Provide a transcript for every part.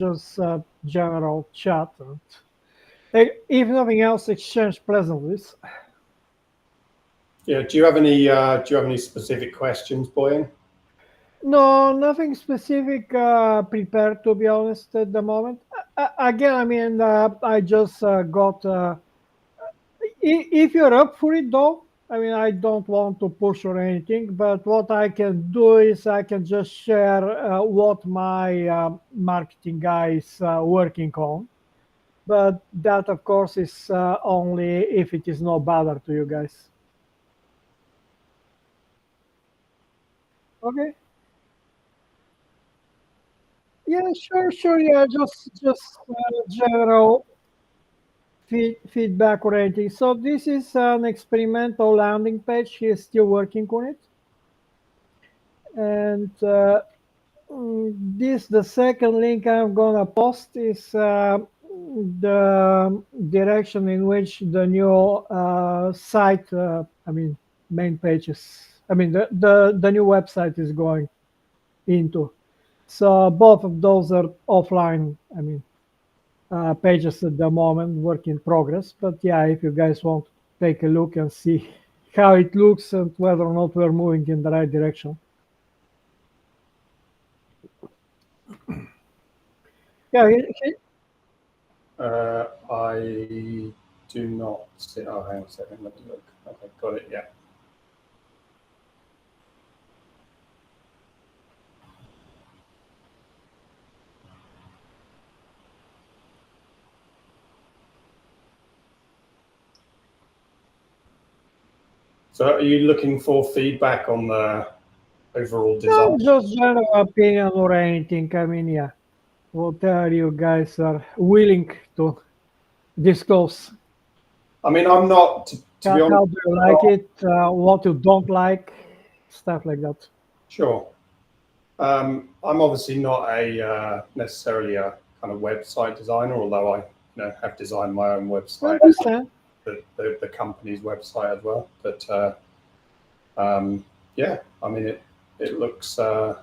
just general chat. And, if nothing else, exchange pleasantries. Yeah. Do you have any specific questions, Boyan? No, nothing specific prepared, to be honest, at the moment. Again, I mean, I just got. If you're up for it, though, I mean, I don't want to push or anything, but what I can do is I can just share what my marketing guy is working on. But that, of course, is only if it is no bother to you guys. Okay. Yeah, sure, sure. Yeah, just general feedback or anything. So this is an experimental landing page. He is still working on it, and this the second link I'm gonna post is the direction in which the new site. I mean, main pages. I mean, the new website is going into. So both of those are offline. I mean, pages at the moment, work in progress. But yeah, if you guys want to take a look and see how it looks and whether or not we're moving in the right direction. Yeah, I do not see. Oh, hang on a second. Let me look. Okay, got it. Yeah. So, are you looking for feedback on the overall design? not just general opinion or anything. I mean, yeah, whatever you guys are willing to disclose. I mean, I'm not, to be honest. How do you like it? What you don't like? Stuff like that. Sure. I'm obviously not necessarily a kind of website designer, although I have designed my own I website, understand. the company's website as well. But yeah, I mean it looks. I'm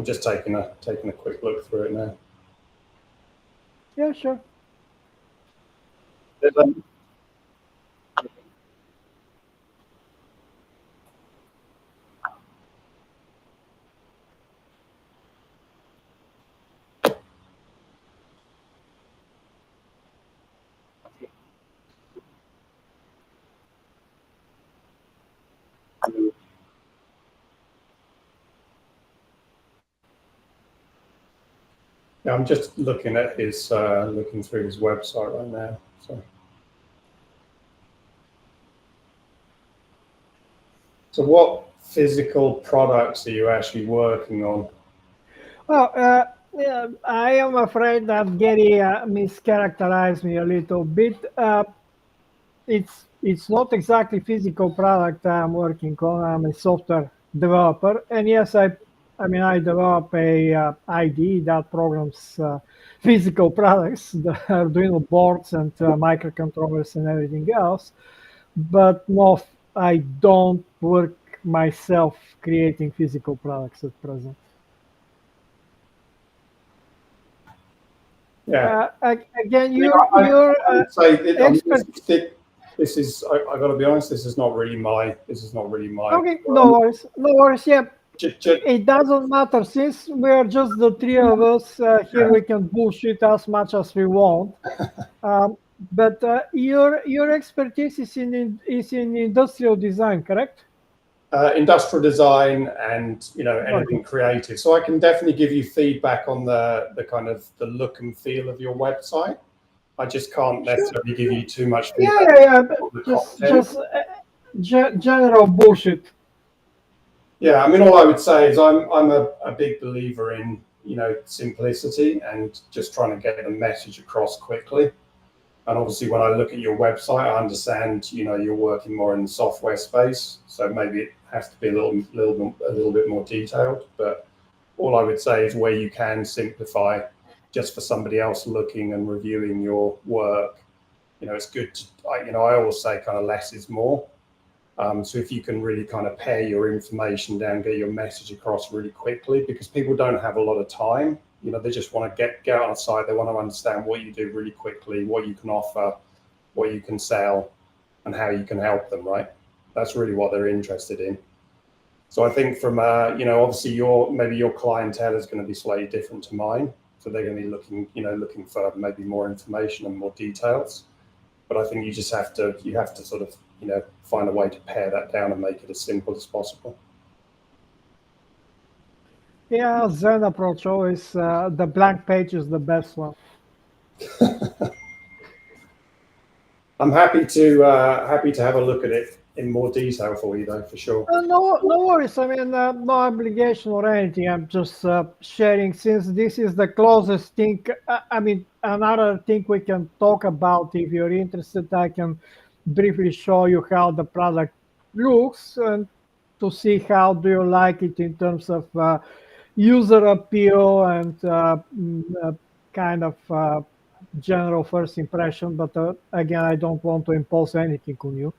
just taking a quick look through it now. Yeah, sure. Yeah, I'm just looking at looking through his website right now. So what physical products are you actually working on? Well, yeah, I am afraid that Gary mischaracterized me a little bit. It's not exactly physical product I'm working on. I'm a software developer, and yes, I mean I develop a IDE that programs physical products, the Arduino boards and microcontrollers and everything else. But no, I don't work myself creating physical products at present. Yeah. Again, I your would say expert. this is. I got to be honest. This is not really my. Okay, no worries, no worries. Yeah, Just, it doesn't matter since we are just the three of us here. We can bullshit as much as we want. Um, but your expertise is in industrial design, correct? industrial design and anything Okay. creative. So I can definitely give you feedback on the kind of the look and feel of your website. I just can't Sure. necessarily give you too much Yeah, feedback yeah, yeah. on the Just content. general bullshit. Yeah, I mean, all I would say is I'm a big believer in simplicity and just trying to get the message across quickly. And obviously, when I look at your website, I understand you're working more in the software space, so maybe it has to be a little bit more detailed. But all I would say is where you can simplify, just for somebody else looking and reviewing your work, it's good. I always say kind of less is more. So if you can really kind of pare your information down, get your message across really quickly, because people don't have a lot of time. They just want to get out on a site. They want to understand what you do really quickly, what you can offer, what you can sell, and how you can help them, right? That's really what they're interested in. So I think from, obviously maybe your clientele is going to be slightly different to mine. So they're going to be looking for maybe more information and more details. But I think you have to sort of, find a way to pare that down and make it as simple as possible. Yeah, Zen approach always, the blank page is the best one. I'm happy to have a look at it in more detail for you, though, for sure. No worries. I mean, no obligation or anything. I'm just sharing, since this is the closest thing. I mean, another thing we can talk about, if you're interested, I can briefly show you how the product looks and to see how do you like it in terms of user appeal and kind of general first impression. But again, I don't want to impose anything on you.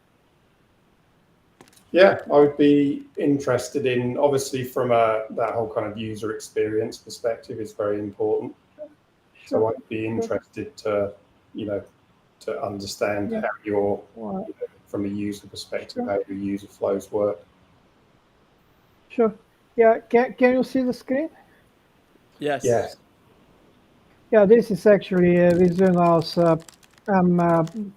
Yeah, I would be interested in, obviously, from that whole kind of user experience perspective is very important. Sure. So I'd be interested to, to understand how your, from a user perspective, how your user flows work. Sure. Yeah. Can you see the screen? Yes. Yes. Yeah, this is actually Vision House. I'm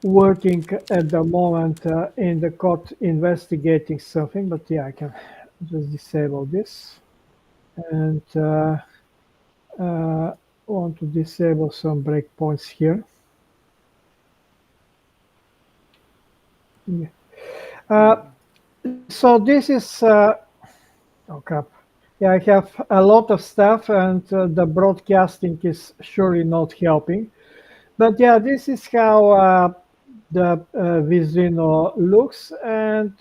working at the moment in the court investigating something, but yeah, I can just disable this and want to disable some breakpoints here. Yeah. So this is oh crap. Yeah, I have a lot of stuff, and the broadcasting is surely not helping. But yeah, this is how the Vizino looks, and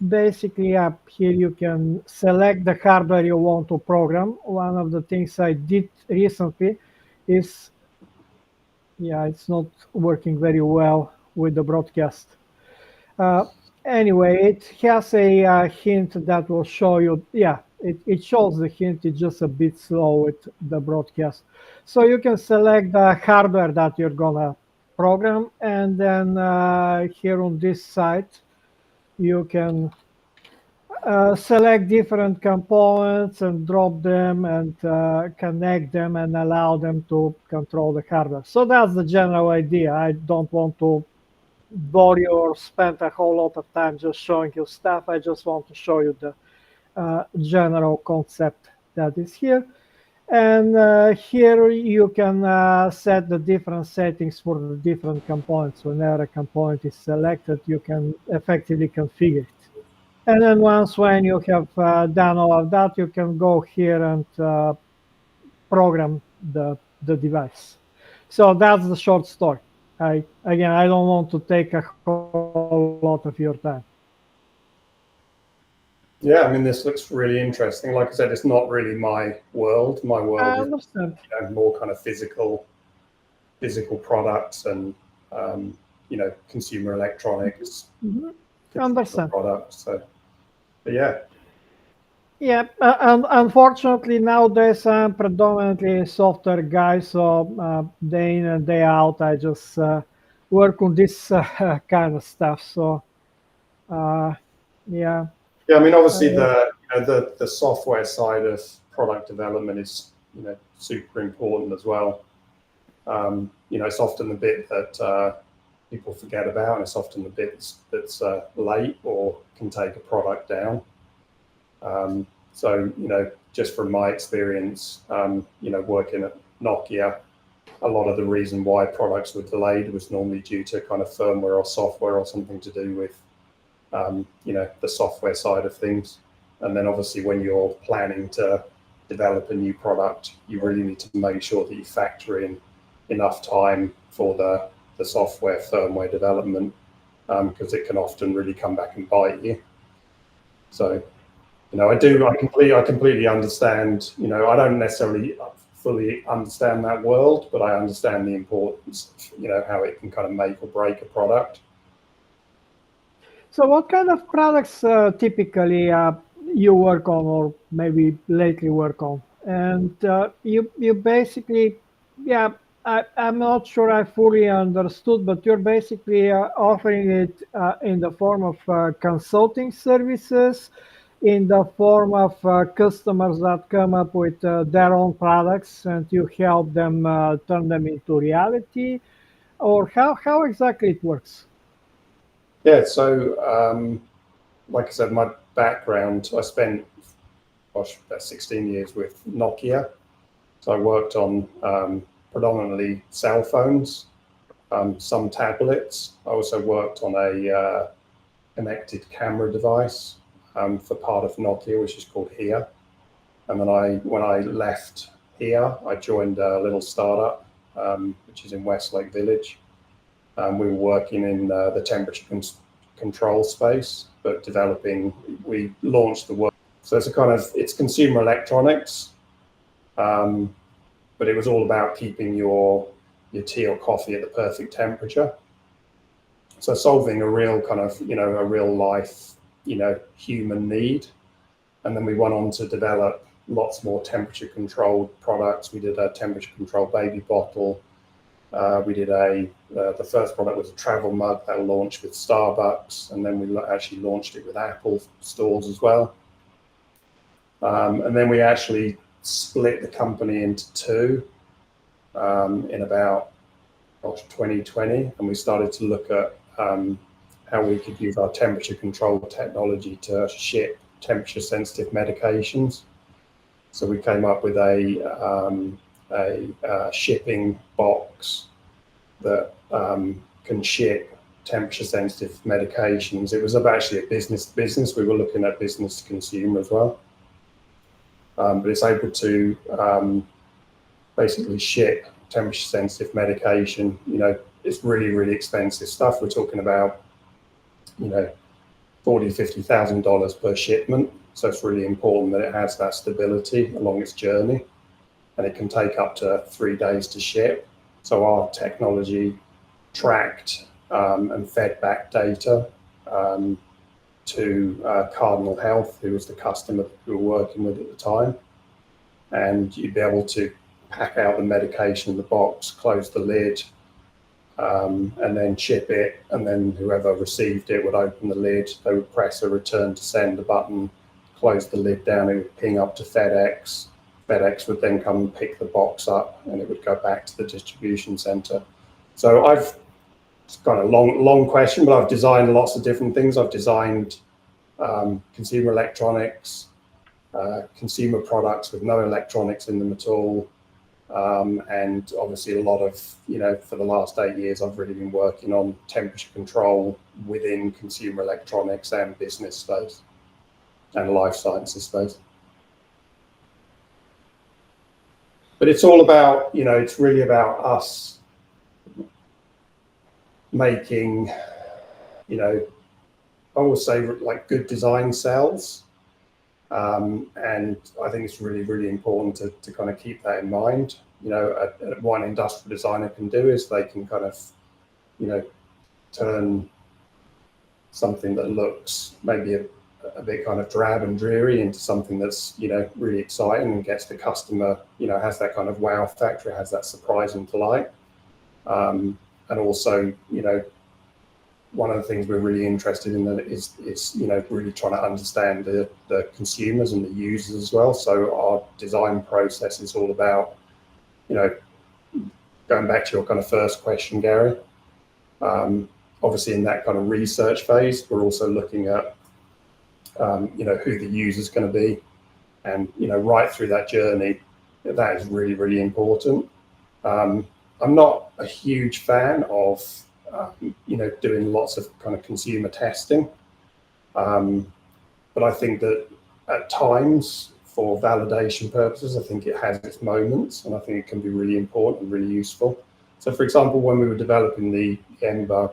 basically here you can select the hardware you want to program. One of the things I did recently is, yeah, it's not working very well with the broadcast. Anyway, it has a hint that will show you, yeah, it shows the hint, it's just a bit slow with the broadcast. So you can select the hardware that you're gonna program, and then here on this site, you can select different components and drop them and connect them and allow them to control the hardware. So that's the general idea. I don't want to bore you or spend a whole lot of time just showing you stuff. I just want to show you the general concept that is here. And here you can set the different settings for the different components. Whenever a component is selected, you can effectively configure it. And then when you have done all of that, you can go here and program the device. So that's the short story. I don't want to take a whole lot of your time. Yeah, I mean, this looks really interesting. Like I said, it's not really my world. My world is more kind of physical products and consumer electronics. Understand. Products. So, but yeah. Yeah, and unfortunately nowadays I'm predominantly a software guy, so day in and day out I just work on this kind of stuff. So yeah. Yeah, I mean, obviously the software side of product development is super important as well. It's often the bit that people forget about, and it's often the bit that's late or can take a product down. So, just from my experience, working at Nokia, a lot of the reason why products were delayed was normally due to kind of firmware or software or something to do with, the software side of things. And then obviously when you're planning to develop a new product, you really need to make sure that you factor in enough time for the software firmware development, because it can often really come back and bite you. So, I completely understand, I don't necessarily fully understand that world, but I understand the importance, how it can kind of make or break a product. So what kind of products typically you work on, or maybe lately work on? And you basically, yeah, I'm not sure I fully understood, but you're basically offering it in the form of consulting services, in the form of customers that come up with their own products, and you help them turn them into reality, or how exactly it works? Yeah, so like I said, my background, I spent, gosh, about 16 years with Nokia. So I worked on predominantly cell phones, some tablets. I also worked on a connected camera device for part of Nokia, which is called HERE. And then when I left HERE, I joined a little startup, which is in Westlake Village. We were working in the temperature control space, but we launched the work. So it's consumer electronics, but it was all about keeping your tea or coffee at the perfect temperature. So solving a real a real life, human need. And then we went on to develop lots more temperature controlled products. We did a temperature controlled baby bottle. We did the first product was a travel mug that launched with Starbucks, and then we actually launched it with Apple stores as well. And then we actually split the company into two in about 2020, and we started to look at how we could use our temperature control technology to ship temperature sensitive medications. So we came up with a shipping box that can ship temperature sensitive medications. It was actually a business. We were looking at business to consumer as well. But it's able to basically ship temperature sensitive medication. It's really, really expensive stuff. We're talking about, $40,000 to $50,000 per shipment. So it's really important that it has that stability along its journey, and it can take up to 3 days to ship. So our technology tracked and fed back data to Cardinal Health, who was the customer we were working with at the time. And you'd be able to pack out the medication in the box, close the lid, and then ship it. And then whoever received it would open the lid. They would press a return to send button, close the lid down, it would ping up to FedEx. FedEx would then come and pick the box up, and it would go back to the distribution center. So it's kind of a long question, but I've designed lots of different things. I've designed consumer electronics, consumer products with no electronics in them at all. And obviously a lot of, for the last 8 years, I've really been working on temperature control within consumer electronics and business space and life sciences space. But it's all about, it's really about us making, I always say like good design sells. And I think it's really, really important to kind of keep that in mind. What an industrial designer can do is they can kind of, turn something that looks maybe a bit kind of drab and dreary into something that's, really exciting and gets the customer, has that kind of wow factor, has that surprise and delight. And also, one of the things we're really interested in is really trying to understand the consumers and the users as well. So our design process is all about, going back to your kind of first question, Gary. Obviously, in that kind of research phase, we're also looking at, who the user's going to be, and right through that journey, that is really, really important. I'm not a huge fan of doing lots of kind of consumer testing. But I think that at times, for validation purposes, I think it has its moments, and I think it can be really important and really useful. So for example, when we were developing the Ember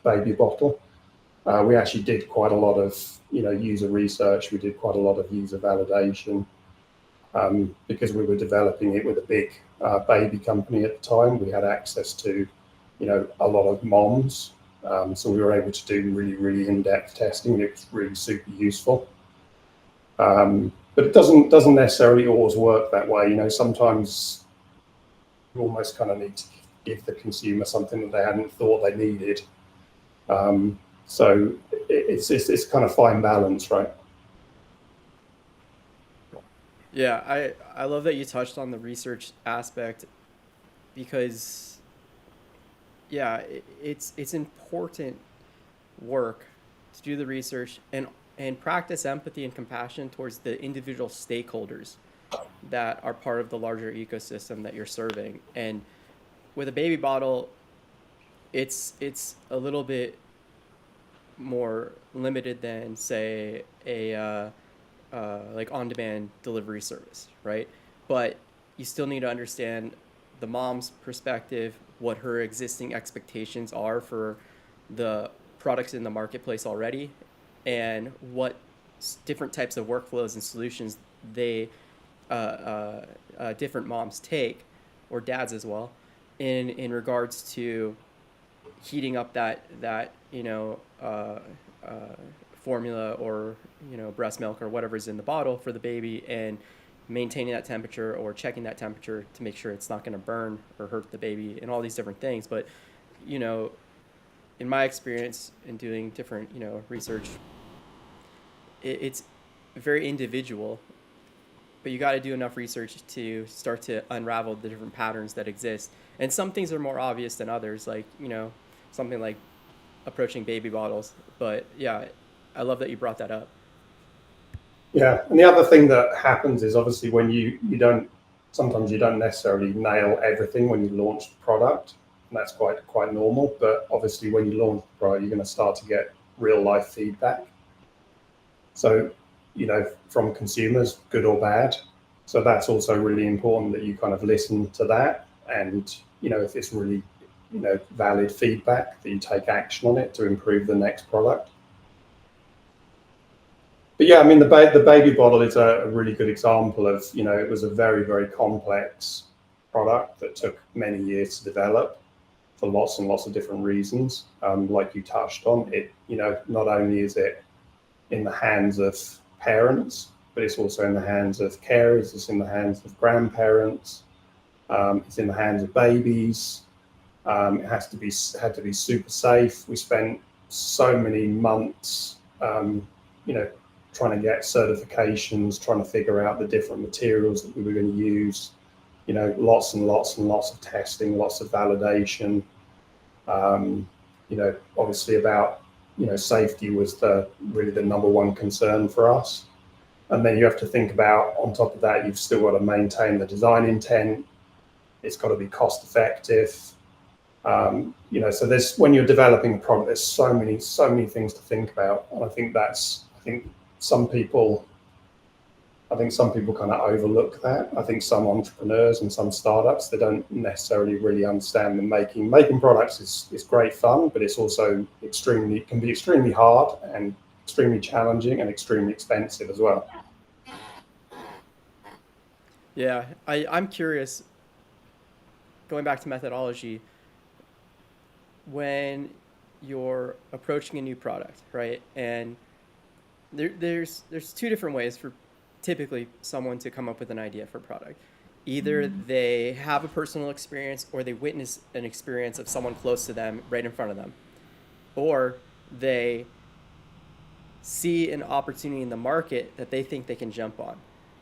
baby bottle, we actually did quite a lot of user research. We did quite a lot of user validation, because we were developing it with a big baby company at the time. We had access to a lot of moms So we were able to do really in-depth testing, and it was really super useful. But it doesn't necessarily always work that way. You know, sometimes you almost kind of need to give the consumer something that they hadn't thought they needed. So it's kind of fine balance, right? Yeah, I love that you touched on the research aspect because yeah, it's important work to do the research and practice empathy and compassion towards the individual stakeholders that are part of the larger ecosystem that you're serving. And with a baby bottle, it's a little bit more limited than say a like on-demand delivery service, right? But you still need to understand the mom's perspective, what her existing expectations are for the products in the marketplace already, and what different types of workflows and solutions they different moms take, or dads as well, in regards to heating up that formula or breast milk or whatever's in the bottle for the baby, and maintaining that temperature or checking that temperature to make sure it's not going to burn or hurt the baby and all these different things. But you know in my experience in doing different research, it's very individual, but you got to do enough research to start to unravel the different patterns that exist. And some things are more obvious than others, like something like approaching baby bottles. But yeah, I love that you brought that up. Yeah, and the other thing that happens is obviously when you don't, sometimes you don't necessarily nail everything when you launch the product, and that's quite normal. But obviously when you launch the product, you're going to start to get real life feedback. So from consumers, good or bad. So that's also really important that you kind of listen to that, and if it's really valid feedback, that you take action on it to improve the next product. But yeah, I mean, the baby bottle is a really good example of, it was a very complex product that took many years to develop for lots and lots of different reasons. Like you touched on, it, not only is it in the hands of parents, but it's also in the hands of carers, it's in the hands of grandparents, it's in the hands of babies. It had to be super safe. We spent so many months, trying to get certifications, trying to figure out the different materials that we were going to use, lots and lots of testing, lots of validation. Obviously about, safety was really the number one concern for us. And then you have to think about, on top of that, you've still got to maintain the design intent. It's got to be cost effective. So when you're developing a product, there's so many things to think about. And I think some people kind of overlook that. I think some entrepreneurs and some startups, they don't necessarily really understand that making products is great fun, but it's also can be extremely hard and extremely challenging and extremely expensive as well. Yeah, I'm curious, going back to methodology, when you're approaching a new product, right? And there's two different ways for typically someone to come up with an idea for a product. Either they have a personal experience, or they witness an experience of someone close to them right in front of them, or they see an opportunity in the market that they think they can jump on.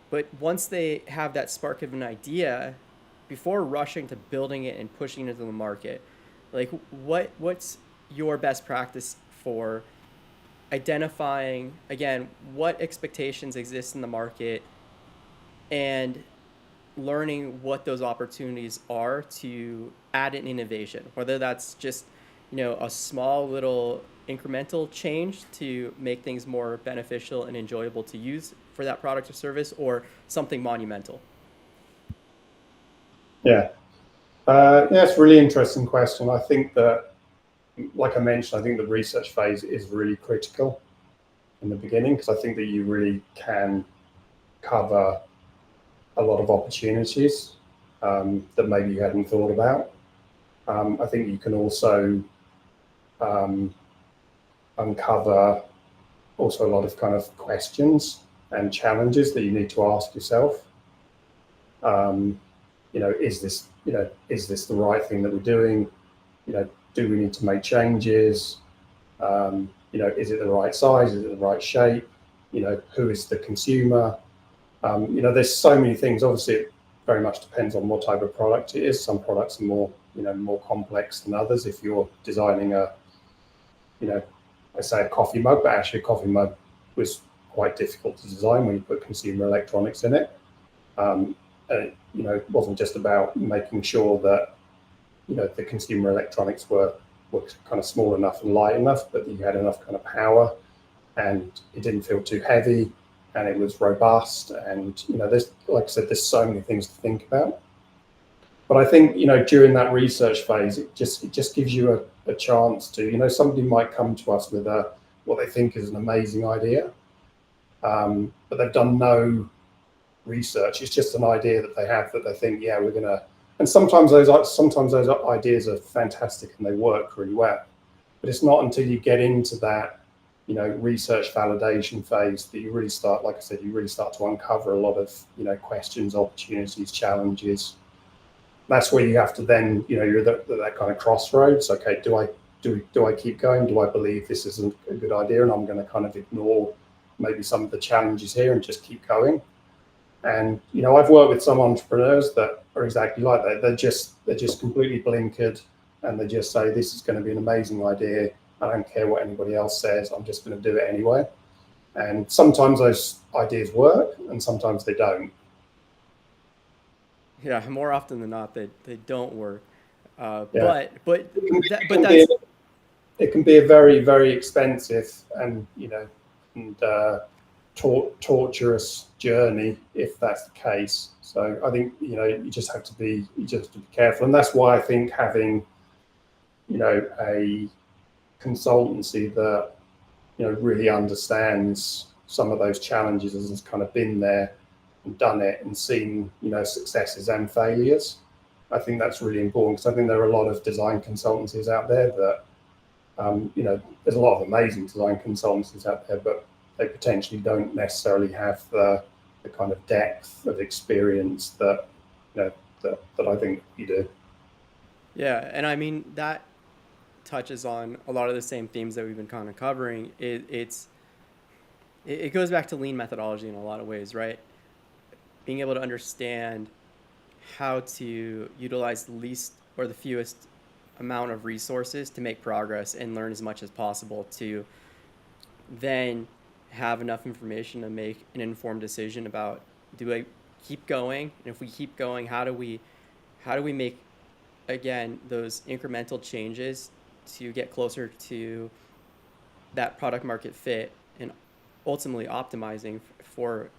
But once they have that spark of an idea, before rushing to building it and pushing it into the market, like what's your best practice for identifying, again, what expectations exist in the market and learning what those opportunities are to add an innovation, whether that's just a small little incremental change to make things more beneficial and enjoyable to use for that product or service, or something monumental? Yeah. It's a really interesting question. I think that, like I mentioned, I think the research phase is really critical in the beginning, because I think that you really can cover a lot of opportunities that maybe you hadn't thought about. I think you can also uncover also a lot of kind of questions and challenges that you need to ask yourself. Is this the right thing that we're doing? Do we need to make changes? Is it the right size? Is it the right shape? Who is the consumer? There's so many things. Obviously, it very much depends on what type of product it is. Some products are more complex than others. If you're designing I say a coffee mug, but actually a coffee mug was quite difficult to design when you put consumer electronics in it. It wasn't just about making sure that the consumer electronics were kind of small enough and light enough, but you had enough kind of power, and it didn't feel too heavy, and it was robust. And there's, like I said, there's so many things to think about. But I think during that research phase, it just gives you a chance to somebody might come to us with what they think is an amazing idea, but they've done no research. It's just an idea that they have that they think, yeah, we're gonna. And sometimes those ideas are fantastic and they work really well. But it's not until you get into that research validation phase that you really start, like I said, you really start to uncover a lot of questions, opportunities, challenges. That's where you have to then you're at that kind of crossroads. Okay, do I keep going? Do I believe this isn't a good idea and I'm going to kind of ignore maybe some of the challenges here and just keep going? And I've worked with some entrepreneurs that are exactly like that. They're just completely blinkered, and they just say, this is going to be an amazing idea. I don't care what anybody else says. I'm just going to do it anyway. And sometimes those ideas work, and sometimes they don't. Yeah, more often than not, they don't work. Yeah. But it can be a very, very expensive and torturous journey if that's the case. So I think you just have to be careful, and that's why I think having a consultancy that really understands some of those challenges and has kind of been there and done it and seen successes and failures. I think that's really important, because I think there are a lot of design consultancies out there that there's a lot of amazing design consultancies out there, but they potentially don't necessarily have the kind of depth of experience that that I think you do. Yeah, and I mean that touches on a lot of the same themes that we've been kind of covering. It goes back to lean methodology in a lot of ways, right? Being able to understand how to utilize the least or the fewest amount of resources to make progress and learn as much as possible, to then have enough information to make an informed decision about, do I keep going? And if we keep going, how do we make, again, those incremental changes to get closer to that product market fit and ultimately optimizing for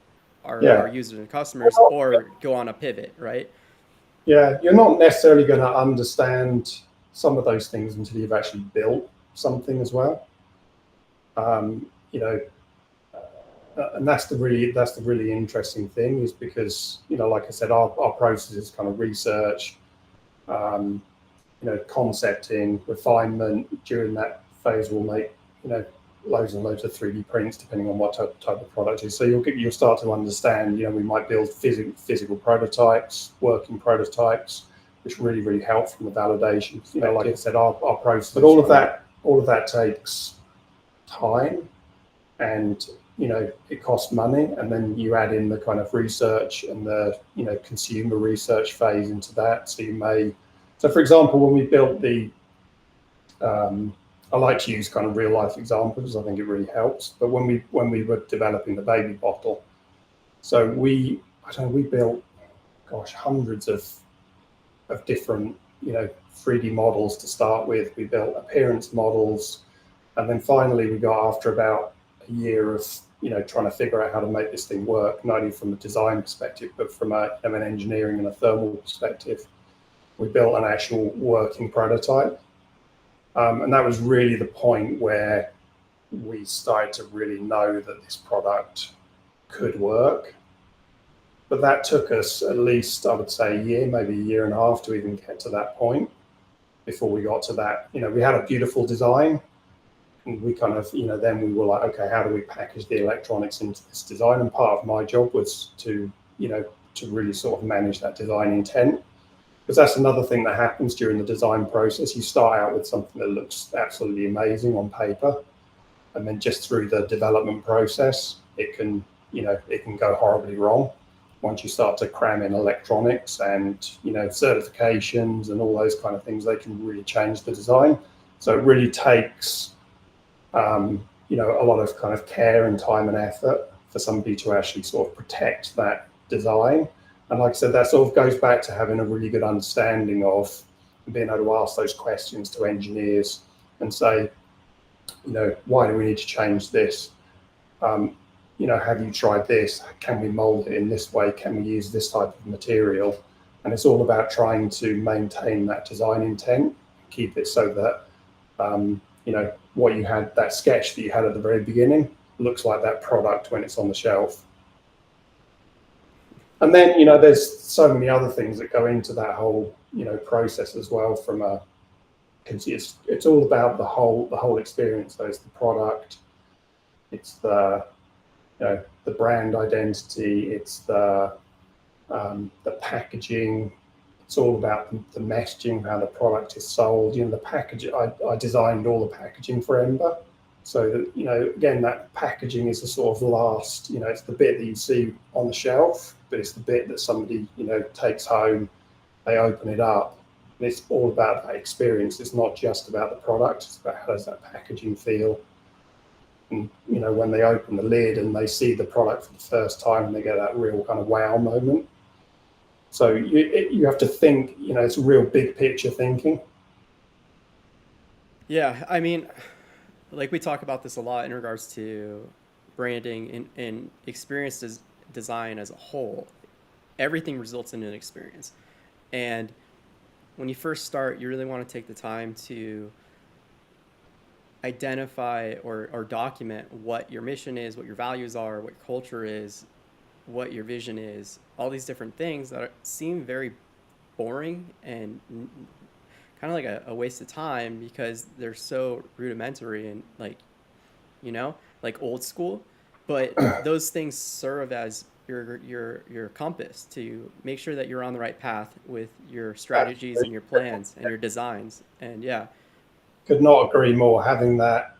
our users and customers, or go on a pivot, right? Yeah, you're not necessarily going to understand some of those things until you've actually built something as well. And that's the really interesting thing, is because like I said, our process is kind of research, concepting, refinement. During that phase, we'll make loads and loads of 3D prints depending on what type of product it is. So you'll start to understand. We might build physical prototypes, working prototypes, which really help from the validation. Like I said, our process. But all of that takes time, and it costs money. And then you add in the kind of research and the consumer research phase into that. So for example, when we built the I like to use kind of real life examples. I think it really helps. But when we were developing the baby bottle, so we built, hundreds of different 3D models to start with. We built appearance models, and then finally we got, after about a year of trying to figure out how to make this thing work, not only from a design perspective but from an engineering and a thermal perspective, we built an actual working prototype. And that was really the point where we started to really know that this product could work. But that took us at least, I would say, a year, maybe a year and a half to even get to that point. before we got to that. We had a beautiful design, and we kind of, then we were like, okay, how do we package the electronics into this design? And part of my job was to really sort of manage that design intent. Because that's another thing that happens during the design process. You start out with something that looks absolutely amazing on paper, and then just through the development process, it can go horribly wrong. Once you start to cram in electronics and certifications and all those kind of things, they can really change the design. So it really takes a lot of kind of care and time and effort for somebody to actually sort of protect that design. And like I said, that sort of goes back to having a really good understanding of being able to ask those questions to engineers and say, why do we need to change this? Have you tried this? Can we mold it in this way? Can we use this type of material? And it's all about trying to maintain that design intent, keep it so that, what you had, that sketch that you had at the very beginning, looks like that product when it's on the shelf. And then, there's so many other things that go into that whole, process as well. It's all about the whole experience. So it's the product, it's the brand identity, it's the packaging. It's all about the messaging, how the product is sold. The package. I designed all the packaging for Ember, so that again, that packaging is the sort of last. It's the bit that you see on the shelf, but it's the bit that somebody takes home. They open it up, and it's all about that experience. It's not just about the product. It's about how does that packaging feel. And when they open the lid and they see the product for the first time, and they get that real kind of wow moment. So you have to think, it's real big picture thinking. Yeah, I mean, like we talk about this a lot in regards to branding and experience design as a whole. Everything results in an experience. And when you first start, you really want to take the time to identify or document what your mission is, what your values are, what your culture is, what your vision is, all these different things that seem very boring and kind of like a waste of time because they're so rudimentary and like old school. But those things serve as your compass to make sure that you're on the right path with your strategies and your plans and your designs. And yeah. Could not agree more. Having that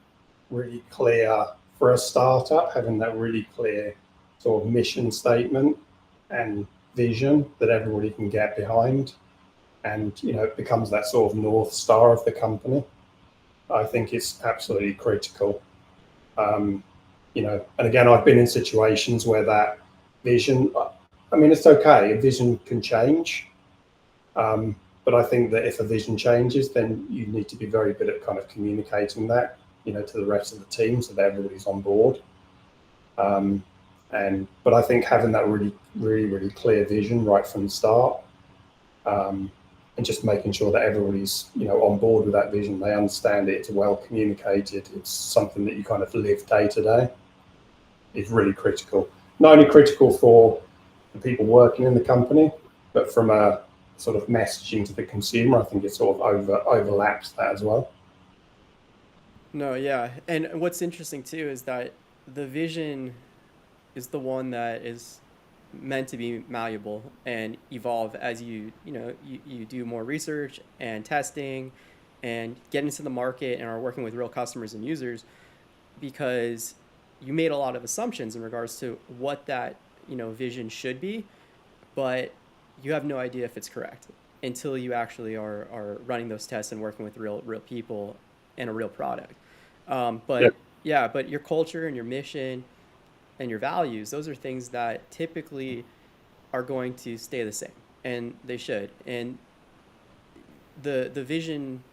really clear for a startup, having that really clear sort of mission statement and vision that everybody can get behind, and it becomes that sort of north star of the company. I think it's absolutely critical. And again, I've been in situations where that vision, it's okay, a vision can change, but I think that if a vision changes, then you need to be very good at kind of communicating that to the rest of the team so that everybody's on board. But I think having that really clear vision right from the start, and just making sure that everybody's on board with that vision, they understand it, it's well communicated, it's something that you kind of live day to day, is really critical. Not only critical for the people working in the company, but from a sort of messaging to the consumer, I think it sort of overlaps that as well. No, yeah. And what's interesting too is that the vision is the one that is meant to be malleable and evolve as you do more research and testing and get into the market and are working with real customers and users, because you made a lot of assumptions in regards to what that vision should be, but you have no idea if it's correct until you actually are running those tests and working with real people and a real product. But your culture and your mission and your values, those are things that typically are going to stay the same, and they should. And the vision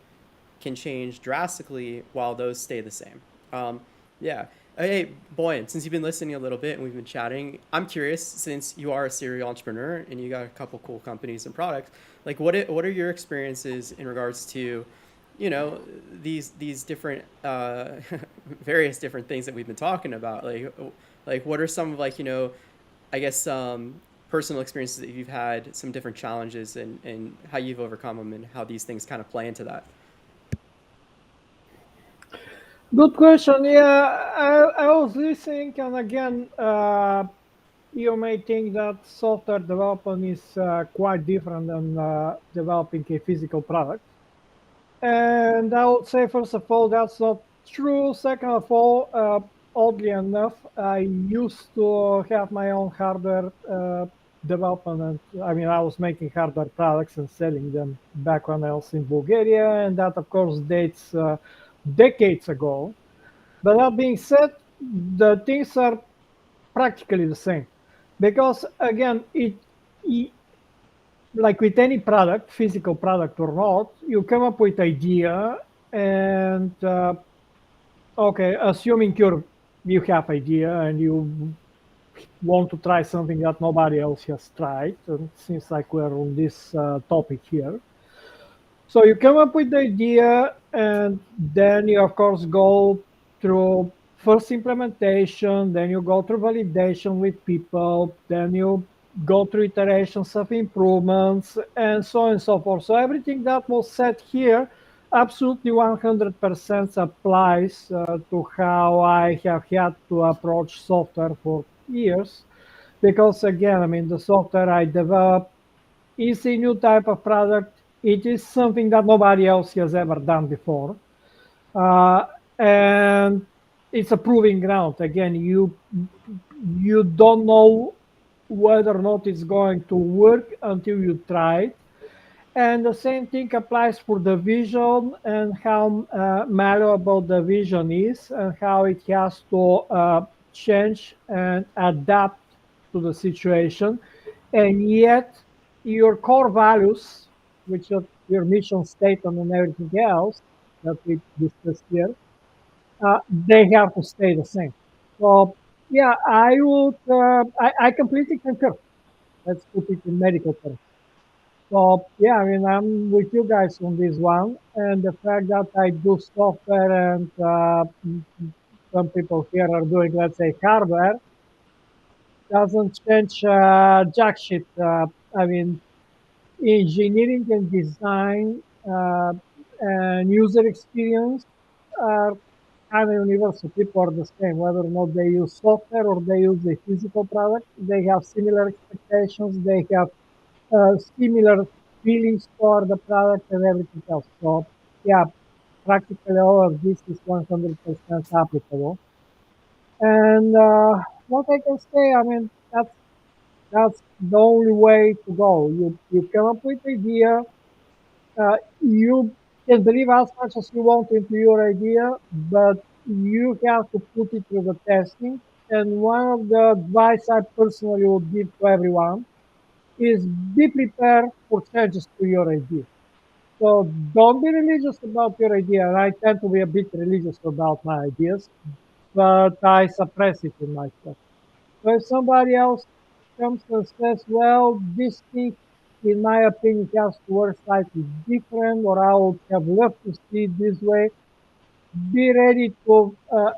can change drastically while those stay the same. Yeah. Hey, Boyan, since you've been listening a little bit and we've been chatting, I'm curious, since you are a serial entrepreneur and you got a couple cool companies and products, like what are your experiences in regards to, these different, various different things that we've been talking about? Like what are some of I guess, personal experiences that you've had, some different challenges, and how you've overcome them, and how these things kind of play into that. Good question. Yeah, I was listening, and again, you may think that software development is quite different than developing a physical product. And I would say, first of all, that's not true. Second of all, oddly enough, I used to have my own hardware development. And I mean, I was making hardware products and selling them back when I was in Bulgaria. And that, of course, dates decades ago. But that being said, the things are practically the same. Because again, it like with any product, physical product or not, you come up with idea and okay, assuming you have idea and you want to try something that nobody else has tried, and it seems like we're on this topic here. So you come up with the idea, and then you of course go through first implementation, then you go through validation with people, then you go through iterations of improvements, and so on and so forth. So everything that was said here absolutely 100% applies to how I have had to approach software for years. Because again, I mean, the software I develop is a new type of product. It is something that nobody else has ever done before. Uh, and it's a proving ground. Again, you don't know whether or not it's going to work until you try it. And the same thing applies for the vision and how malleable the vision is and how it has to change and adapt to the situation. And yet, your core values, which are your mission statement and everything else that we discussed here, they have to stay the same. So, yeah, I completely concur. Let's put it in medical terms. So yeah, I mean, I'm with you guys on this one, and the fact that I do software and some people here are doing, let's say, hardware, doesn't change jack shit. I mean, engineering and design and user experience are kind of universal. People are the same, whether or not they use software or they use a physical product. They have similar expectations. They have similar feelings for the product and everything else. So yeah, practically all of this is 100% applicable. And what I can say, I mean, that's the only way to go. You come up with idea. You can believe as much as you want into your idea, but you have to put it through the testing. And one of the advice I personally would give to everyone is be prepared for changes to your idea. So don't be religious about your idea. And I tend to be a bit religious about my ideas, but I suppress it in myself. So if somebody else comes and says, well, this thing, in my opinion, has to work slightly different, or I would have loved to see it this way, be ready to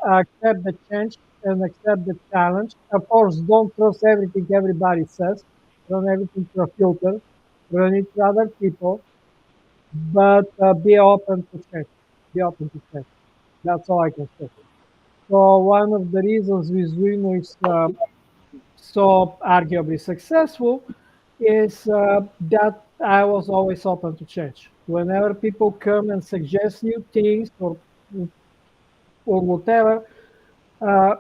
accept the change and accept the challenge. Of course, don't trust everything everybody says. Run everything through a filter. Run it through other people, but be open to change. Be open to change. That's all I can say. So one of the reasons Visuino is so arguably successful is that I was always open to change. Whenever people come and suggest new things or whatever, uh,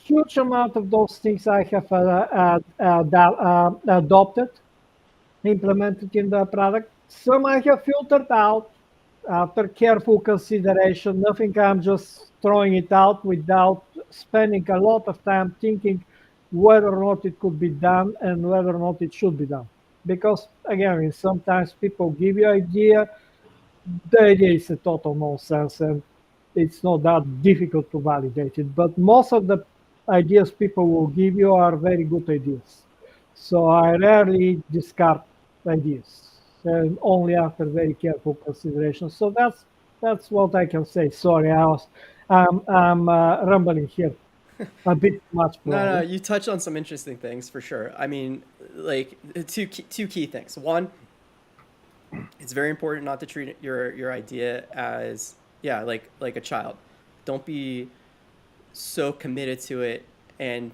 huge amount of those things I have adopted, implemented in the product. Some I have filtered out after careful consideration. Nothing I'm just throwing it out without spending a lot of time thinking whether or not it could be done and whether or not it should be done. Because again, sometimes people give you idea, the idea is a total nonsense and it's not that difficult to validate it. But most of the ideas people will give you are very good ideas. So I rarely discard ideas, and only after very careful consideration. So that's what I can say. Sorry, I'm rambling here. a bit much No, probably. you touch on some interesting things for sure. I mean, like two key things. One, it's very important not to treat your idea as, yeah, like a child. Don't be so committed to it, and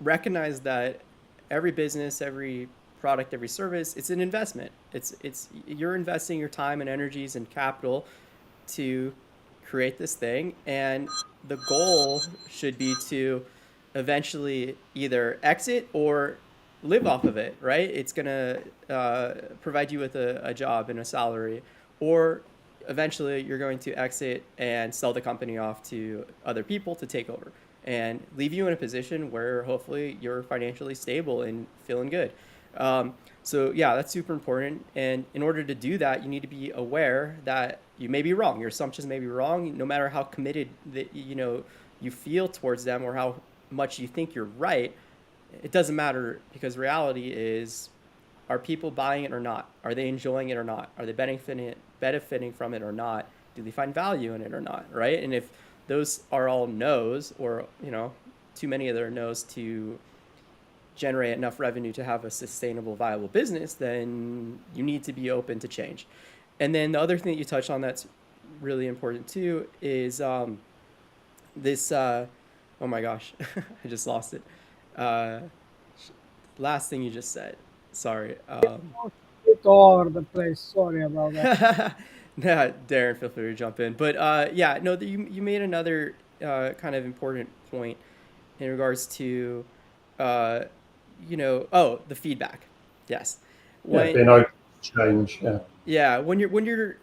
recognize that every business, every product, every service, it's an investment. It's you're investing your time and energies and capital to create this thing, and the goal should be to eventually either exit or live off of it, right? It's gonna provide you with a job and a salary, or eventually you're going to exit and sell the company off to other people to take over and leave you in a position where hopefully you're financially stable and feeling good. Um, so yeah, that's super important. And in order to do that, you need to be aware that you may be wrong. Your assumptions may be wrong, no matter how committed that you feel towards them or how much you think you're right. It doesn't matter, because reality is, are people buying it or not? Are they enjoying it or not? Are they benefiting from it or not? Do they find value in it or not? Right? And if those are all no's, or too many of their no's to generate enough revenue to have a sustainable, viable business, then you need to be open to change. And then the other thing that you touched on that's really important too is this. Oh my gosh, I just lost it. Uh, Last thing you just said. Sorry. Bit all over the place. Sorry about that. Nah, Darren, feel free to jump in. But yeah, no, you made another kind of important point in regards to, uh, the feedback. Yes, Yeah, when being open to change. Yeah. yeah, when you're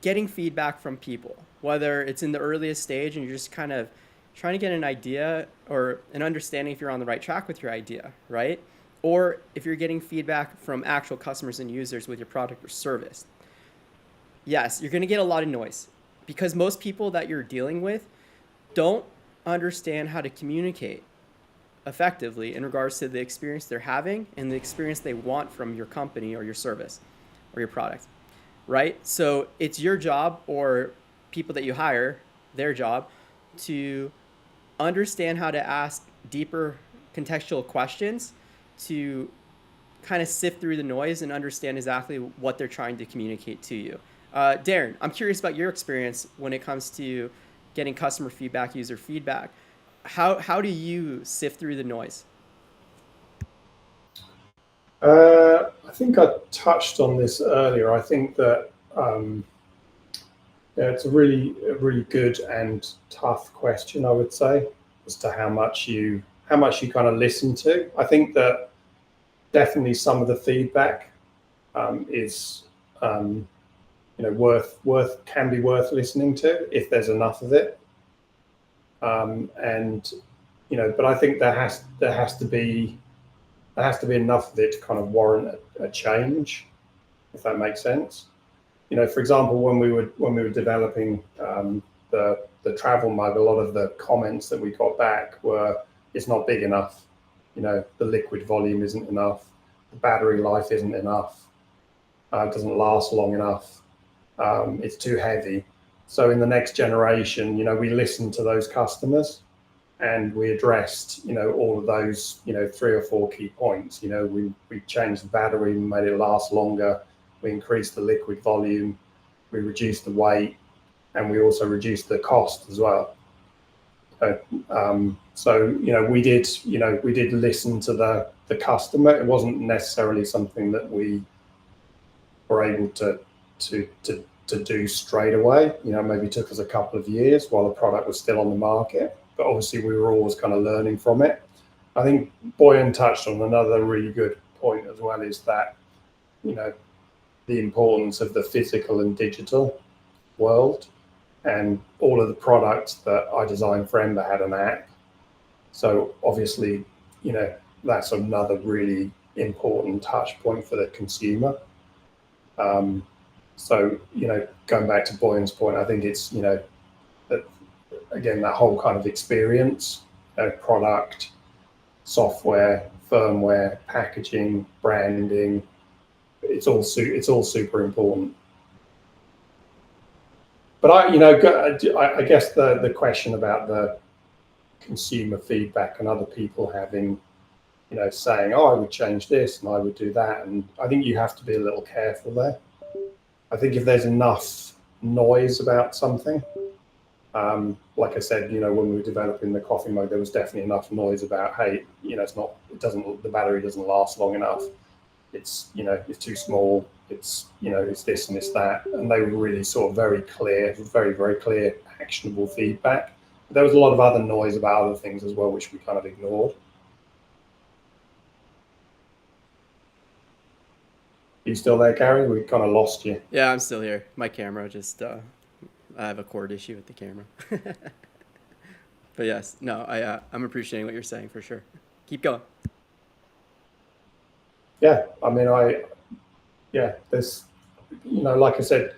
getting feedback from people, whether it's in the earliest stage and you're just kind of trying to get an idea or an understanding if you're on the right track with your idea, right? Or if you're getting feedback from actual customers and users with your product or service. Yes, you're going to get a lot of noise, because most people that you're dealing with don't understand how to communicate effectively in regards to the experience they're having and the experience they want from your company or your service or your product, right? So it's your job, or people that you hire, their job, to understand how to ask deeper contextual questions to kind of sift through the noise and understand exactly what they're trying to communicate to you. Darren, I'm curious about your experience when it comes to getting customer feedback, user feedback. How do you sift through the noise? I think I touched on this earlier. I think that yeah, it's a really good and tough question, I would say, as to how much you kind of listen to. I think that definitely some of the feedback is can be worth listening to if there's enough of it. And but I think there has to be enough of it to kind of warrant a change, if that makes sense. For example, when we were developing the travel mug, a lot of the comments that we got back were, it's not big enough, the liquid volume isn't enough, the battery life isn't enough, it doesn't last long enough, it's too heavy. So in the next generation, we listened to those customers and we addressed, all of those, 3 or 4 key points. We changed the battery, made it last longer, we increased the liquid volume, we reduced the weight, and we also reduced the cost as well. So we did listen to the customer. It wasn't necessarily something that we were able to do straight away. Maybe it took us a couple of years while the product was still on the market. But obviously, we were always kind of learning from it. I think Boyan touched on another really good point as well, is that the importance of the physical and digital world, and all of the products that I designed for Ember had an app. So obviously, that's another really important touch point for the consumer. So going back to Boyan's point, I think it's that, again, that whole kind of experience, product, software, firmware, packaging, branding, it's all super important. But I guess the question about consumer feedback and other people having, saying, oh, I would change this and I would do that. And I think you have to be a little careful there. I think if there's enough noise about something, like I said, when we were developing the coffee mug, there was definitely enough noise about, hey, the battery doesn't last long enough. It's too small. It's this and it's that. And they were really sort of very clear, very, very clear, actionable feedback. But there was a lot of other noise about other things as well, which we kind of ignored. You still there, Gary? We kind of lost you. Yeah, I'm still here. My camera just, I have a cord issue with the camera. But yes, no, I'm appreciating what you're saying for sure. Keep going. Yeah, I mean, there's, like I said,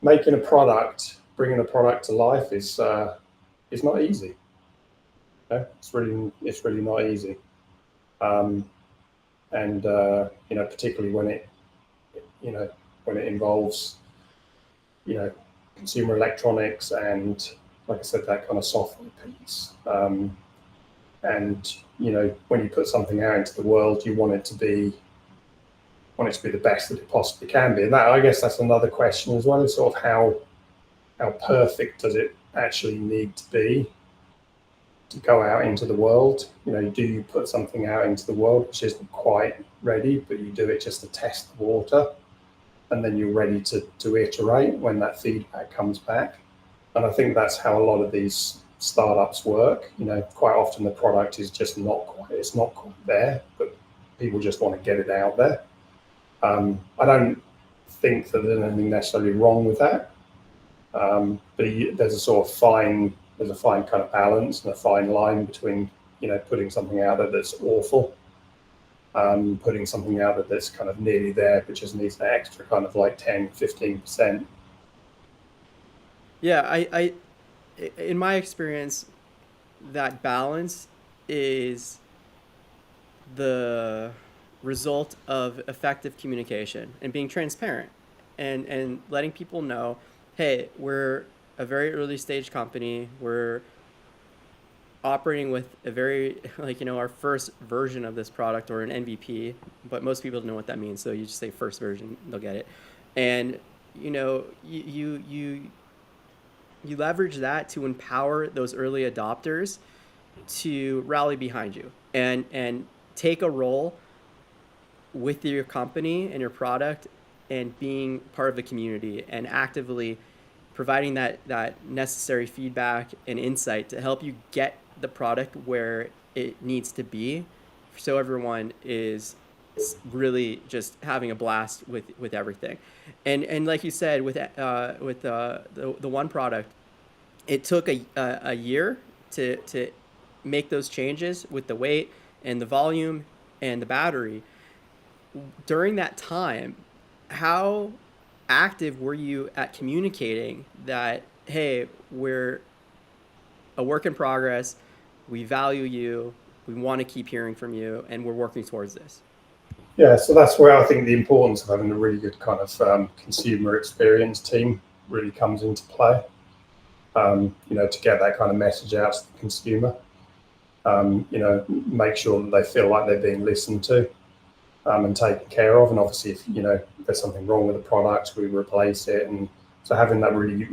making a product, bringing a product to life is not easy. It's really not easy. And particularly when it involves, consumer electronics and, like I said, that kind of software piece. And when you put something out into the world, you want it to be the best that it possibly can be. And that, I guess, that's another question as well, is sort of how perfect does it actually need to be to go out into the world? Do you put something out into the world which isn't quite ready, but you do it just to test the water, and then you're ready to iterate when that feedback comes back? And I think that's how a lot of these startups work. Quite often the product is just not quite there, but people just want to get it out there. I don't think that there's anything necessarily wrong with that, but there's a fine kind of balance and a fine line between putting something out there that's awful, putting something out there that's kind of nearly there but just needs that extra kind of like 10-15%. Yeah, I in my experience, that balance is the result of effective communication and being transparent and letting people know, hey, we're a very early stage company. We're operating with a very, our first version of this product, or an MVP, but most people don't know what that means. So you just say first version, they'll get it. And, you leverage that to empower those early adopters to rally behind you and take a role with your company and your product and being part of the community and actively providing that necessary feedback and insight to help you get the product where it needs to be, so everyone is really just having a blast with everything. And like you said, with the one product, it took a year to make those changes with the weight and the volume and the battery. During that time, how active were you at communicating that, hey, we're a work in progress, we value you, we want to keep hearing from you, and we're working towards this? Yeah, so that's where I think the importance of having a really good kind of consumer experience team really comes into play. To get that kind of message out to the consumer, make sure that they feel like they're being listened to and taken care of. And obviously, if there's something wrong with the product, we replace it. And so having that really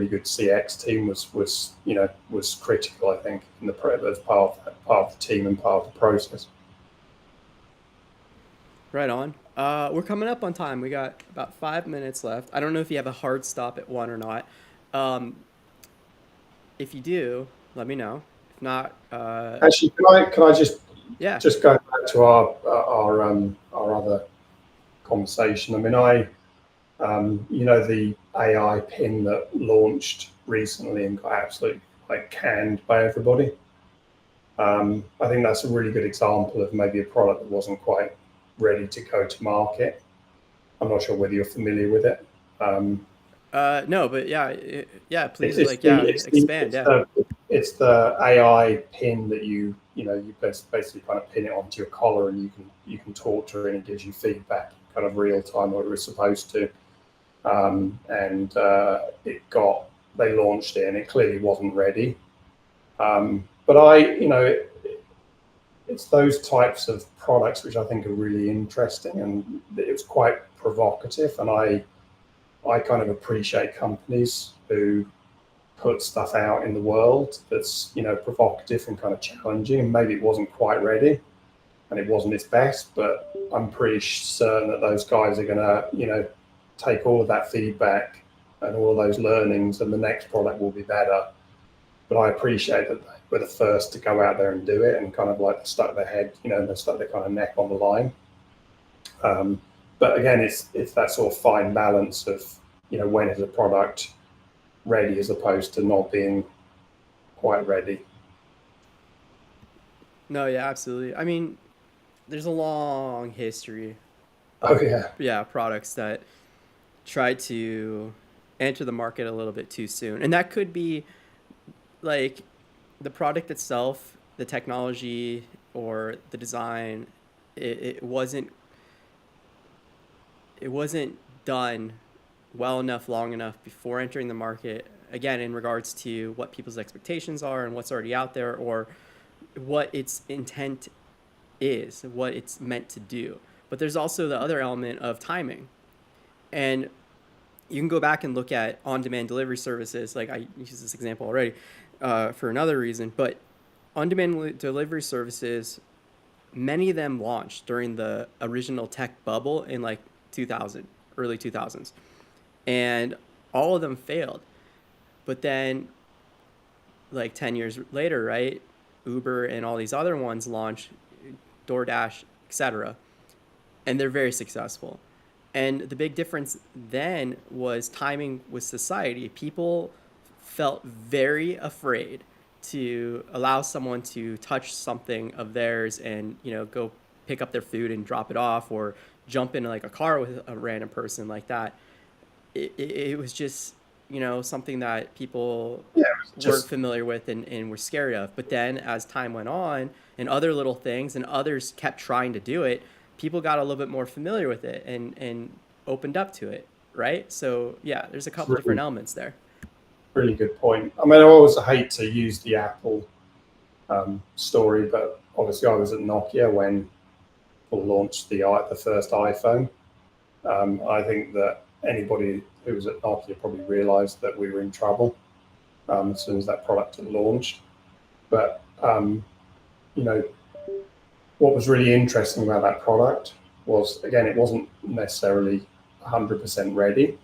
good CX team was critical, I think, as part of the team and part of the process. Right on. We're coming up on time. We got about 5 minutes left. I don't know if you have a hard stop at 1 or not. If you do, let me know. If not, actually, can I just go back to our other conversation? I mean, the AI pin that launched recently and got absolutely canned by everybody. I think that's a really good example of maybe a product that wasn't quite ready to go to market. I'm not sure whether you're familiar with it. No, but please, expand. It's the AI pin that you basically kind of pin it onto your collar, and you can talk to it, and it gives you feedback kind of real time what it was supposed to. And it got they launched it, and it clearly wasn't ready. But it's those types of products which I think are really interesting, and it was quite provocative. And I kind of appreciate companies who put stuff out in the world that's provocative and kind of challenging. And maybe it wasn't quite ready, and it wasn't its best, but I'm pretty certain that those guys are going to take all of that feedback and all of those learnings, and the next product will be better. But I appreciate that they were the first to go out there and do it, and kind of like stuck their head, they stuck their kind of neck on the line. But again, it's that sort of fine balance of, when is a product ready as opposed to not being quite ready. No, yeah, absolutely. I mean, there's a long history. Oh yeah. Yeah, products that try to enter the market a little bit too soon, and that could be like the product itself, the technology, or the design. It wasn't done well enough, long enough before entering the market. Again, in regards to what people's expectations are and what's already out there, or what its intent is, what it's meant to do. But there's also the other element of timing. And you can go back and look at on-demand delivery services. Like I used this example already for another reason, but on-demand delivery services, many of them launched during the original tech bubble in like 2000, early 2000s. And all of them failed. But then like 10 years later, right, Uber and all these other ones launch, DoorDash, etc. And they're very successful. And the big difference then was timing with society. People felt very afraid to allow someone to touch something of theirs and, go pick up their food and drop it off, or jump into like a car with a random person like that. It was just, something that people weren't familiar with and were scared of. But then as time went on and other little things and others kept trying to do it, people got a little bit more familiar with it and opened up to it, right? So yeah, there's a couple different elements there. Really good point. I mean, I always hate to use the Apple story, but obviously I was at Nokia when Apple launched the first iPhone. I think that anybody who was at Nokia probably realized that we were in trouble as soon as that product had launched. But, what was really interesting about that product was, again, it wasn't necessarily 100% ready,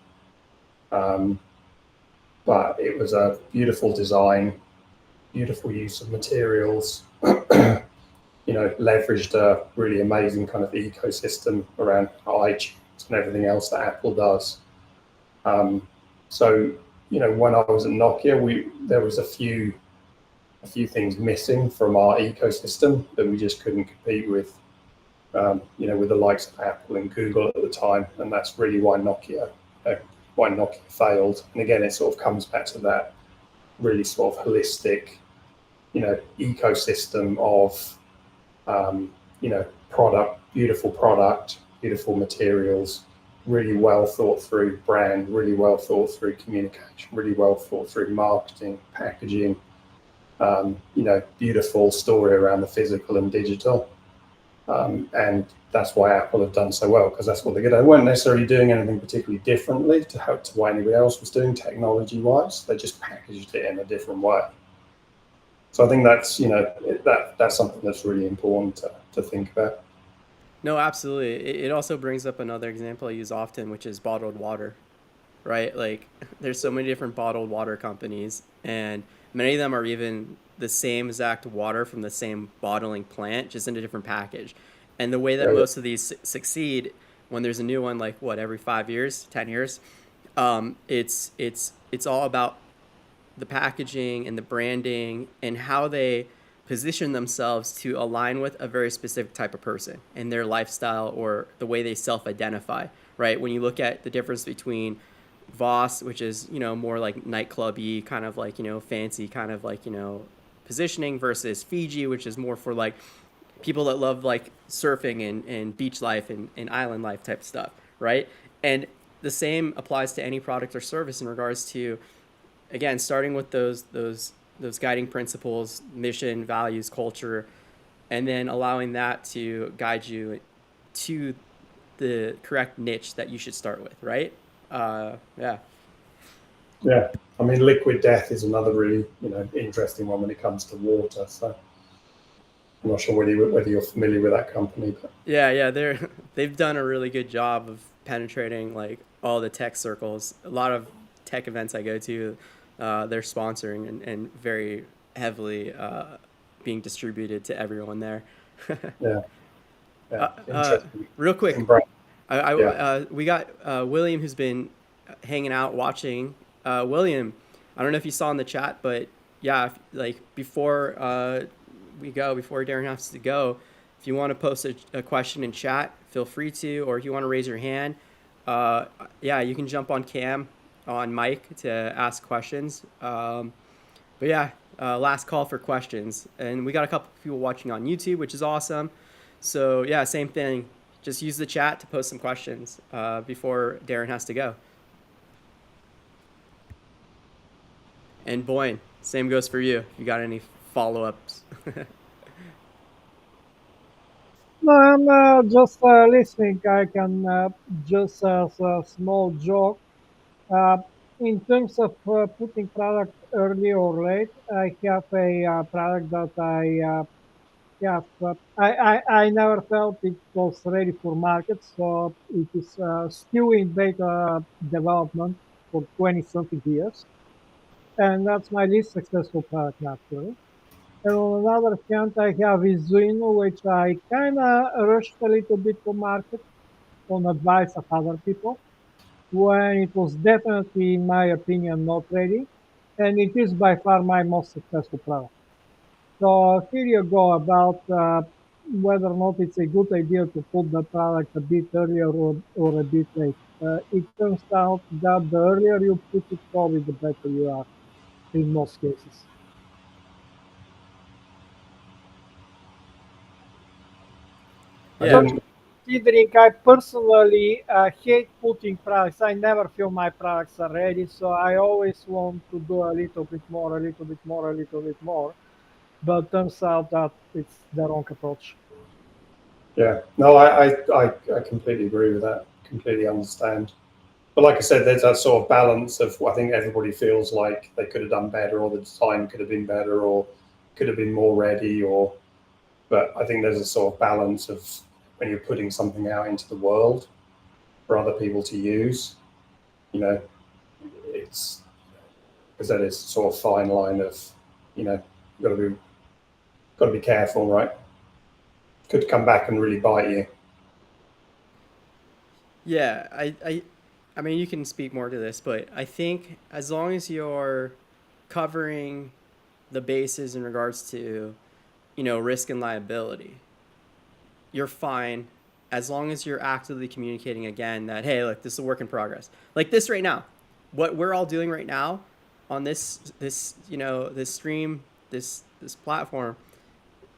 but it was a beautiful design, beautiful use of materials, leveraged a really amazing kind of ecosystem around iTunes and everything else that Apple does. So, when I was at Nokia, there was a few things missing from our ecosystem that we just couldn't compete with, with the likes of Apple and Google at the time, and that's really why Nokia failed. And again, it sort of comes back to that really sort of holistic, ecosystem of, product, beautiful materials, really well thought through brand, really well thought through communication, really well thought through marketing, packaging, beautiful story around the physical and digital. And that's why Apple have done so well, because that's what they did. They weren't necessarily doing anything particularly differently to what anybody else was doing technology-wise. They just packaged it in a different way. So I think that's, that's something that's really important to think about. No, absolutely. It also brings up another example I use often, which is bottled water, right? Like there's so many different bottled water companies, and many of them are even the same exact water from the same bottling plant, just in a different package. And the way that most of these succeed, when there's a new one, like every 5 years, 10 years, it's all about the packaging and the branding and how they position themselves to align with a very specific type of person and their lifestyle or the way they self-identify, right? When you look at the difference between Voss, which is, more like nightclub-y, kind of like, fancy, kind of like, positioning, versus Fiji, which is more for like people that love like surfing and beach life and island life type stuff, right? And the same applies to any product or service in regards to again, starting with those guiding principles, mission, values, culture, and then allowing that to guide you to the correct niche that you should start with, right? Yeah. Yeah. I mean, liquid death is another really, interesting one when it comes to water. So I'm not sure whether you're familiar with that company, but Yeah, they've done a really good job of penetrating like all the tech circles. A lot of tech events I go to, they're sponsoring and very heavily being distributed to everyone there. yeah, yeah, Uh, interesting. real quick, Yeah. we got William who's been hanging out watching. William, I don't know if you saw in the chat, but yeah, like before before Darren has to go, if you want to post a question in chat, feel free to, or if you want to raise your hand, yeah, you can jump on cam, on mic to ask questions. But yeah, last call for questions. And we got a couple people watching on YouTube, which is awesome. So yeah, same thing. Just use the chat to post some questions before Darren has to go. And Boyne, same goes for you. If you got any follow-ups. No, I'm just listening. I can just as a small joke. Uh, in terms of putting product early or late, I have a product that have. I never felt it was ready for market, so it is still in beta development for 20 something years. And that's my least successful product, naturally. And on another hand, I have Izuino, which I kind of rushed a little bit to market on advice of other people when it was definitely, in my opinion, not ready. And it is by far my most successful product. So here you go about whether or not it's a good idea to put the product a bit earlier or a bit late. It turns out that the earlier you put it, probably the better you are in most cases. I Yeah. But didn't. considering I personally hate putting products, I never feel my products are ready, so I always want to do a little bit more, a little bit more, a little bit more. But turns out that it's the wrong approach. Yeah. No, I completely agree with that. Completely understand. But like I said, there's that sort of balance of I think everybody feels like they could have done better, or the design could have been better, or could have been more ready, or. But I think there's a sort of balance of when you're putting something out into the world for other people to use. You know, it's because that is sort of fine line of, got to be careful, right? Could come back and really bite you. Yeah, I mean, you can speak more to this, but I think as long as you're covering the bases in regards to, risk and liability, you're fine as long as you're actively communicating again that, hey, look, this is a work in progress. Like this right now, what we're all doing right now on this stream, this platform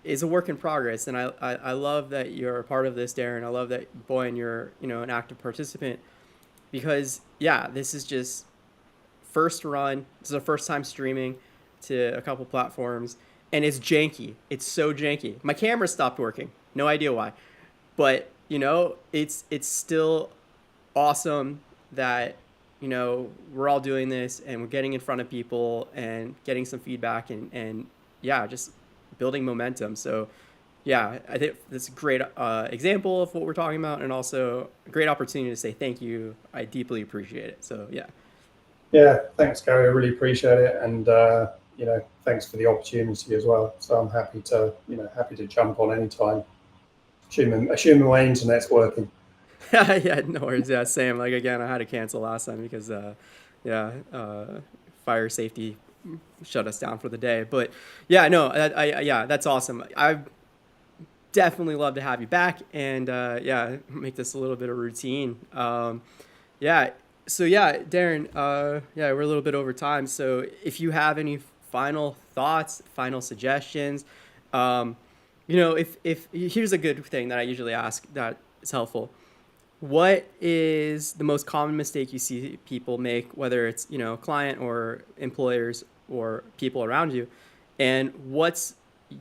is a work in progress. And I love that you're a part of this, Darren. I love that, Boyne, you're, an active participant because yeah, this is just first run. This is the first time streaming to a couple platforms, and it's janky. It's so janky. My camera stopped working. No idea why, but it's still awesome that we're all doing this and we're getting in front of people and getting some feedback and yeah, just building momentum. So yeah, I think that's a great example of what we're talking about, and also a great opportunity to say thank you. I deeply appreciate it. So yeah. Yeah, thanks, Gary. I really appreciate it, and thanks for the opportunity as well. So I'm happy to jump on anytime. Assuming my internet's working. Yeah, no worries. Yeah, same. Like again, I had to cancel last time because yeah, fire safety shut us down for the day. But yeah, no, yeah, that's awesome. I definitely love to have you back and yeah, make this a little bit of routine. Yeah. So yeah, Darren, yeah, we're a little bit over time. So if you have any final thoughts, final suggestions, if here's a good thing that I usually ask that is helpful. what is the most common mistake you see people make, whether it's, you know, client or employers or people around you, and what's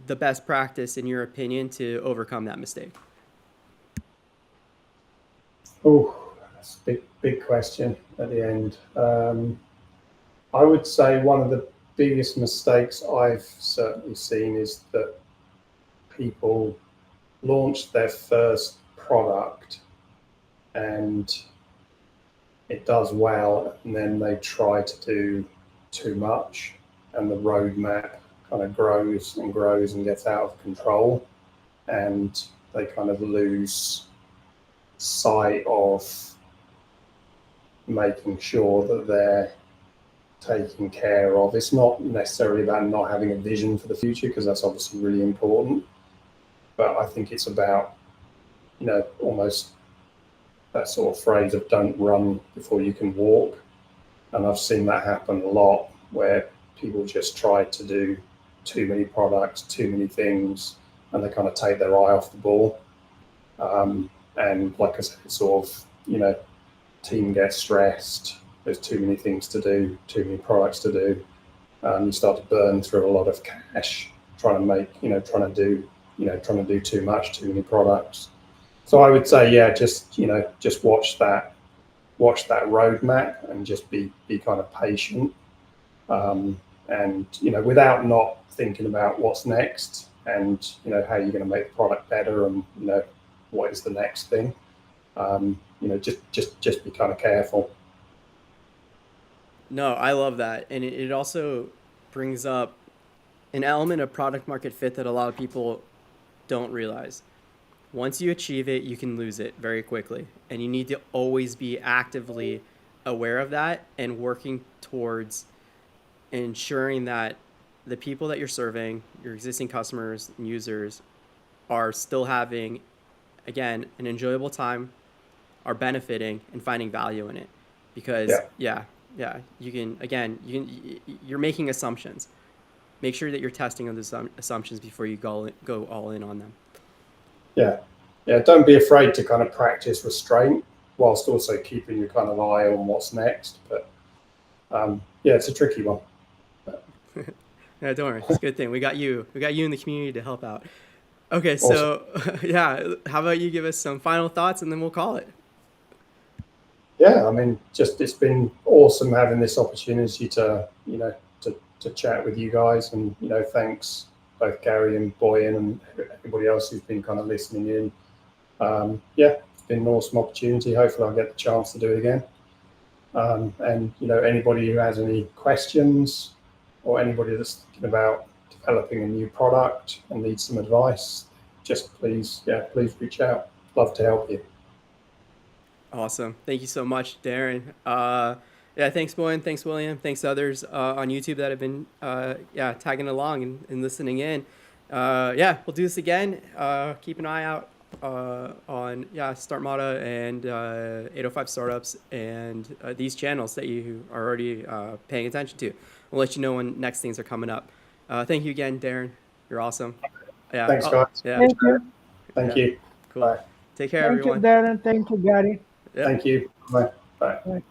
the best practice in your opinion to overcome that mistake? Oh, that's a big question at the end. I would say one of the biggest mistakes I've certainly seen is that people launch their first product and it does well, and then they try to do too much, and the roadmap kind of grows and grows and gets out of control, and they kind of lose sight of making sure that they're taken care of. It's not necessarily about not having a vision for the future, because that's obviously really important, but I think it's about, you know, almost that sort of phrase of don't run before you can walk. And I've seen that happen a lot, where people just try to do too many products, too many things, and they kind of take their eye off the ball. And like I said, it's sort of, you know, team gets stressed, there's too many things to do, too many products to do. You start to burn through a lot of cash trying to make, trying to do too much, too many products. So I would say, yeah, just watch that roadmap and just be kind of patient, and without not thinking about what's next, and how you're going to make the product better, and what is the next thing. Just be kind of careful. No, I love that. And it also brings up an element of product market fit that a lot of people don't realize. Once you achieve it, you can lose it very quickly. And you need to always be actively aware of that and working towards ensuring that the people that you're serving, your existing customers and users, are still having, again, an enjoyable time, are benefiting and finding value in it. Because you're making assumptions. Make sure that you're testing on those assumptions before you go all in on them. Yeah. Don't be afraid to kind of practice restraint whilst also keeping your kind of eye on what's next. But it's a tricky one. Yeah, don't worry. It's a good thing. We got you in the community to help out. Okay, so awesome. How about you give us some final thoughts and then we'll call it. Yeah, I mean, it's been awesome having this opportunity to chat with you guys, and thanks both Gary and Boyan and everybody else who's been kind of listening in. It's been an awesome opportunity. Hopefully I'll get the chance to do it again. And anybody who has any questions, or anybody that's thinking about developing a new product and needs some advice, just please reach out. Love to help you. Awesome. Thank you so much, Daren. Thanks, Boyan. Thanks, William. Thanks others on YouTube that have been tagging along and listening in. We'll do this again. Keep an eye out on Startmata and 805 Startups and these channels that you are already paying attention to. We'll let you know when next things are coming up. Thank you again, Daren. You're awesome. Yeah. Thanks, guys. Yeah. Thank you. Thank you. Cool. Bye. Take care, everyone. Thank you, Daren. Thank you, Gary. Yep. Thank you. Bye. Bye.